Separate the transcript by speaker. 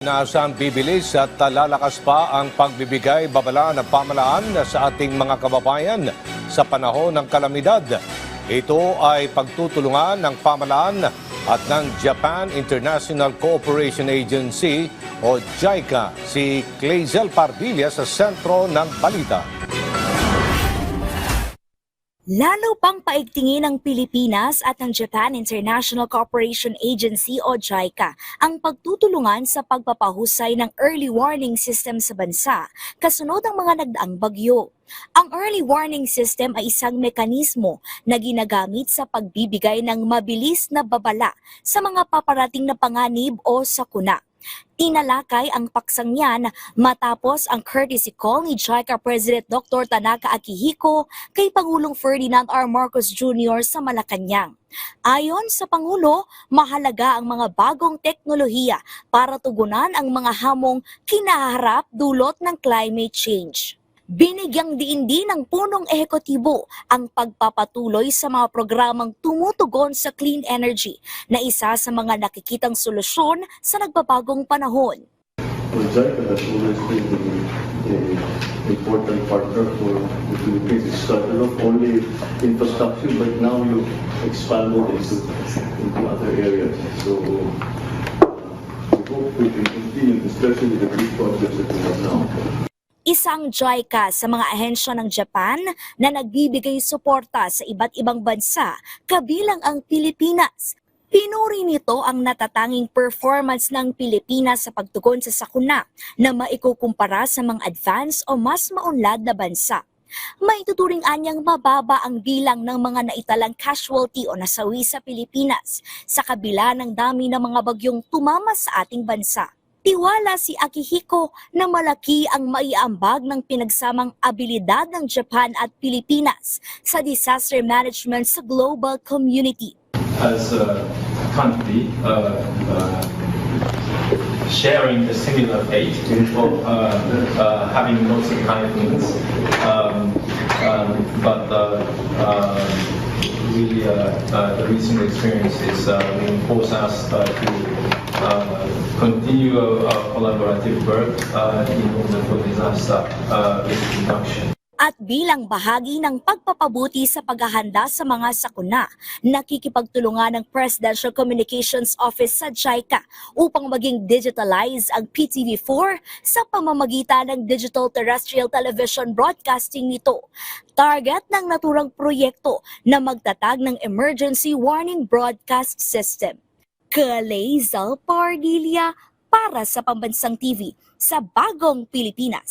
Speaker 1: Inaasahang bibilis at lalakas pa ang pagbibigay babala ng pamahalaan sa ating mga kababayan sa panahon ng kalamidad. Ito ay pagtutulungan ng pamahalaan at ng Japan International Cooperation Agency o JICA. Si Clazel Pardilla sa sentro ng balita.
Speaker 2: Lalo pang paigtingin ng Pilipinas at ng Japan International Cooperation Agency o JICA ang pagtutulungan sa pagpapahusay ng early warning system sa bansa kasunod ng mga nagdaang bagyo. Ang early warning system ay isang mekanismo na ginagamit sa pagbibigay ng mabilis na babala sa mga paparating na panganib o sakuna. Tinalakay ang paksang yan matapos ang courtesy call ni JICA President Dr. Tanaka Akihiko kay Pangulong Ferdinand R. Marcos Jr. sa Malacanang. Ayon sa Pangulo, mahalaga ang mga bagong teknolohiya para tugunan ang mga hamong kinaharap dulot ng climate change. Binigyang diin din ng punong ehekutibo ang pagpapatuloy sa mga programang tumutugon sa clean energy na isa sa mga nakikitang solusyon sa nagbabagong panahon.
Speaker 3: JICA has always been an important partner for the Philippines. It started off only infrastructure, but now you expanded into other areas. So we hope we can continue, especially the big projects that we have now.
Speaker 2: Isang JICA sa mga ahensya ng Japan na nagbibigay suporta sa iba't ibang bansa, kabilang ang Pilipinas. Pinuri nito ang natatanging performance ng Pilipinas sa pagtugon sa sakuna na maikukumpara sa mga advanced o mas maunlad na bansa. Maituturing anyang mababa ang bilang ng mga naitalang casualty o nasawi sa Pilipinas sa kabila ng dami ng mga bagyong tumama sa ating bansa. Tiwala si Akihiko na malaki ang maiambag ng pinagsamang abilidad ng Japan at Pilipinas sa disaster management sa global community.
Speaker 4: As a country sharing the similar fate of having lots of typhoons, but really the recent experiences reinforce us to continue our collaborative work in order for disaster risk reduction.
Speaker 2: At bilang bahagi ng pagpapabuti sa paghahanda sa mga sakuna, nakikipagtulungan ng Presidential Communications Office sa JICA upang maging digitalize ang PTV4 sa pamamagitan ng digital terrestrial television broadcasting nito. Target ng naturang proyekto na magtatag ng emergency warning broadcast system. Clazel Pardilla para sa Pambansang TV sa Bagong Pilipinas.